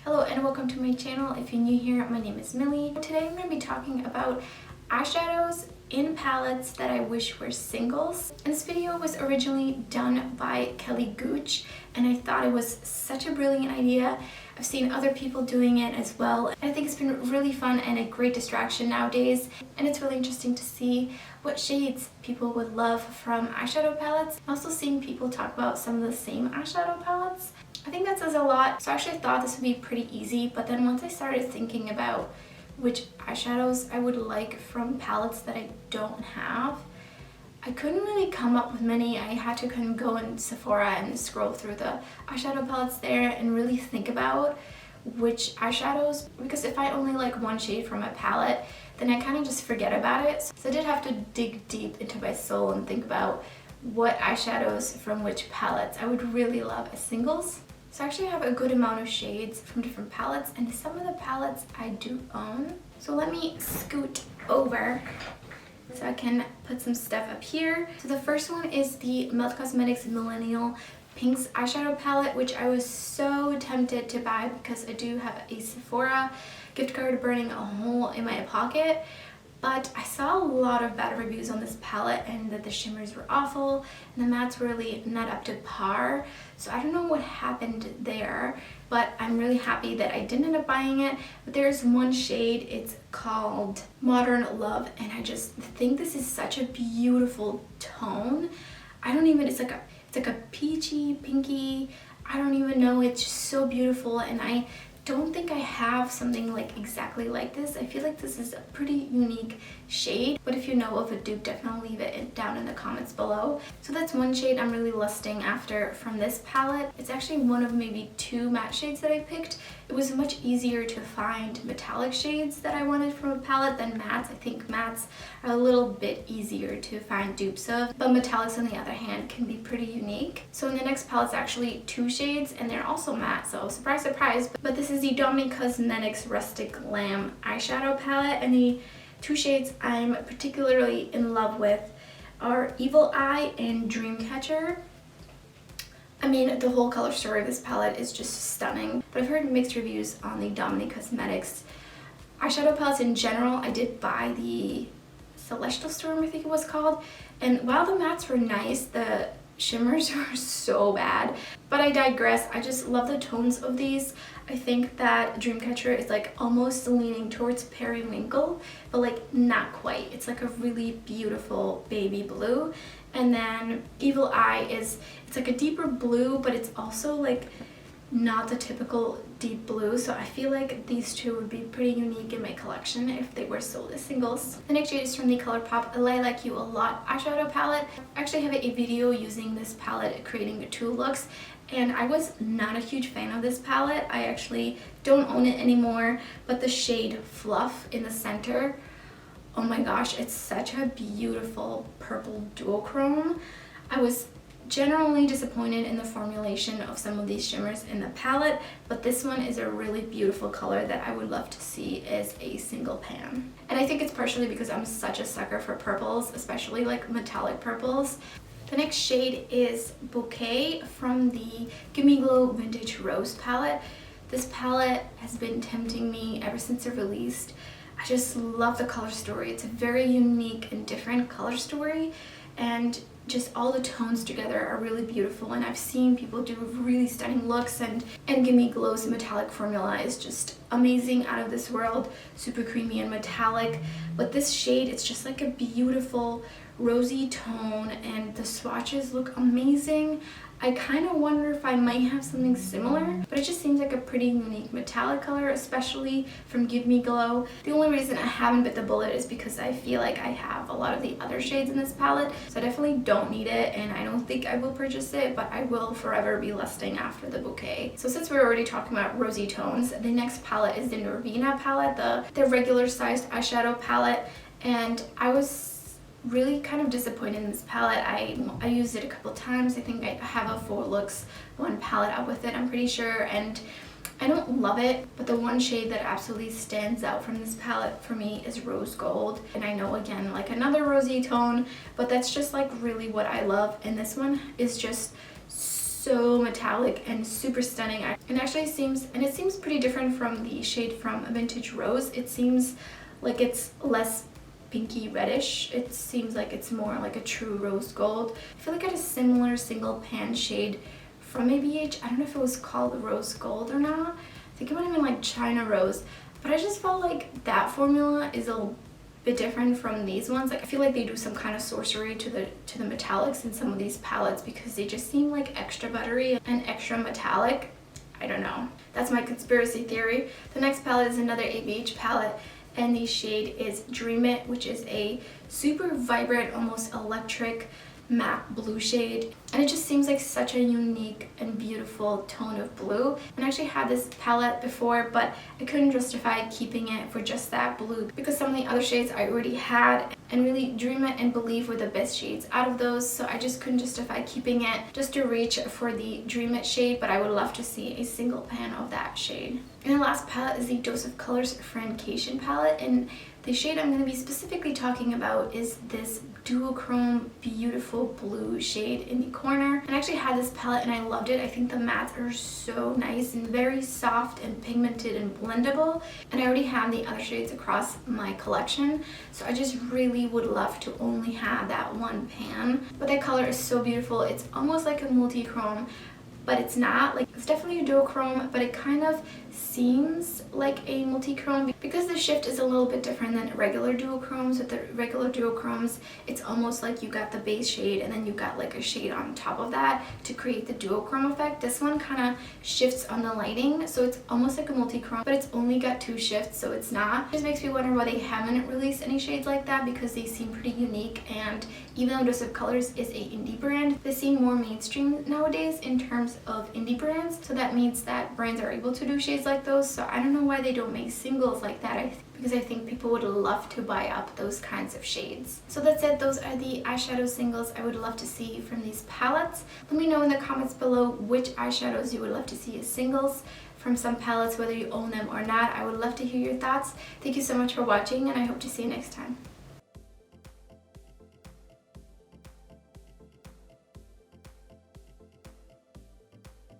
Hello and welcome to my channel. If you're new here, my name is Millie. Today I'm going to be talking about eyeshadows in palettes that I wish were singles. And this video was originally done by Gooch, and I thought it was such a brilliant idea. I've seen other people doing it as well, and I think it's been really fun and a great distraction nowadays. And it's really interesting to see what shades people would love from eyeshadow palettes. I'm also seeing people talk about some of the same eyeshadow palettes. I think that says a lot. So I actually thought this would be pretty easy, but then once I started thinking about which eyeshadows I would like from palettes that I don't have, I couldn't really come up with many. I had to kind of go in Sephora and scroll through the eyeshadow palettes there and really think about which eyeshadows, because if I only like one shade from a palette, then I kind of just forget about it. So I did have to dig deep into my soul and think about what eyeshadows from which palettes I would really love as singles. So I actually have a good amount of shades from different palettes, and some of the palettes I do own. So let me scoot over so I can put some stuff up here. So the first one is the Melt Cosmetics Millennial Pinks eyeshadow palette, which I was so tempted to buy because I do have a Sephora gift card burning a hole in my pocket. But I saw a lot of bad reviews on this palette and that the shimmers were awful and the mattes were really not up to par. So I don't know what happened there, but I'm really happy that I didn't end up buying it. But there's one shade, it's called Modern Love, and I just think this is such a beautiful tone. It's like a peachy, pinky, I don't even know, it's just so beautiful, and I don't think I have something like exactly like this. I feel like this is a pretty unique shade, but if you know of a dupe, definitely leave it down in the comments below. So that's one shade I'm really lusting after from this palette. It's actually one of maybe two matte shades that I picked. It was much easier to find metallic shades that I wanted from a palette than mattes. I think mattes are a little bit easier to find dupes of, but metallics on the other hand can be pretty unique. So in the next palette's actually two shades, and they're also matte, so surprise surprise. But this is the Wannabe Cosmetics Rustic Lamb eyeshadow palette, and the two shades I'm particularly in love with are Evil Eye and Dreamcatcher. I mean, the whole color story of this palette is just stunning, but I've heard mixed reviews on the Wannabe Cosmetics eyeshadow palettes in general. I did buy the Celestial Storm, I think it was called, and while the mattes were nice, the shimmers were so bad. But I digress. I just love the tones of these. I think that Dreamcatcher is like almost leaning towards periwinkle, but like not quite. It's like a really beautiful baby blue. And then Evil Eye it's like a deeper blue, but it's also like not the typical deep blue, so I feel like these two would be pretty unique in my collection if they were sold as singles. The next shade is from the ColourPop Like You A Lot eyeshadow palette. I actually have a video using this palette creating the two looks, and I was not a huge fan of this palette. I actually don't own it anymore, but the shade Fluff in the center, oh my gosh, it's such a beautiful purple duochrome. I was generally disappointed in the formulation of some of these shimmers in the palette, but this one is a really beautiful color that I would love to see as a single pan. And I think it's partially because I'm such a sucker for purples, especially like metallic purples. The next shade is Bouquet from the Gimme Glow Vintage Rose palette. This palette has been tempting me ever since it released. I just love the color story. It's a very unique and different color story, and just all the tones together are really beautiful, and I've seen people do really stunning looks, and Gimme Glow's metallic formula is just amazing, out of this world, super creamy and metallic. But this shade, it's just like a beautiful rosy tone, and the swatches look amazing. I kind of wonder if I might have something similar, but it just seems like a pretty unique metallic color, especially from Gimme Glow. The only reason I haven't bit the bullet is because I feel like I have a lot of the other shades in this palette, so I definitely don't need it, and I don't think I will purchase it, but I will forever be lusting after the Bouquet. So since we're already talking about rosy tones, the next palette is the Norvina palette, the regular sized eyeshadow palette, and I was really kind of disappointed in this palette. I used it a couple times. I think I have a 4 looks, 1 palette up with it, I'm pretty sure, and I don't love it, but the one shade that absolutely stands out from this palette for me is Rose Gold. And I know, again, like another rosy tone, but that's just like really what I love, and this one is just so metallic and super stunning. And actually seems pretty different from the shade from Vintage Rose. It seems like it's less pinky reddish. It seems like it's more like a true rose gold. I feel like I had a similar single pan shade from ABH. I don't know if it was called rose gold or not. I think it might have been like China Rose, but I just felt like that formula is a bit different from these ones. Like I feel like they do some kind of sorcery to the metallics in some of these palettes because they just seem like extra buttery and extra metallic. I don't know. That's my conspiracy theory. The next palette is another ABH palette, and the shade is Dream It, which is a super vibrant, almost electric matte blue shade, and it just seems like such a unique and beautiful tone of blue. And I actually had this palette before, but I couldn't justify keeping it for just that blue because some of the other shades I already had, and really Dream It and Believe were the best shades out of those, so I just couldn't justify keeping it just to reach for the Dream It shade, but I would love to see a single pan of that shade. And the last palette is the Dose of Colors Francation palette, and the shade I'm going to be specifically talking about is this duochrome beautiful blue shade in the corner. And I actually had this palette and I loved it. I think the mattes are so nice and very soft and pigmented and blendable, and I already have the other shades across my collection, so I just really would love to only have that one pan. But that color is so beautiful. It's almost like a multi-chrome, but it's not. Like, it's definitely a duochrome, but it kind of seems like a multi-chrome because the shift is a little bit different than regular duochromes. With the regular duochromes, it's almost like you got the base shade and then you got like a shade on top of that to create the duochrome effect. This one kind of shifts on the lighting, so it's almost like a multi-chrome, but it's only got 2 shifts, so it's not. It just makes me wonder why they haven't released any shades like that, because they seem pretty unique. And even though Dose of Colors is a indie brand, they seem more mainstream nowadays in terms of indie brands, so that means that brands are able to do shades like those. So I don't know why they don't make singles like that, because I think people would love to buy up those kinds of shades. So that's it. Those are the eyeshadow singles I would love to see from these palettes. Let me know in the comments below which eyeshadows you would love to see as singles from some palettes, whether you own them or not. I would love to hear your thoughts. Thank you so much for watching, and I hope to see you next time.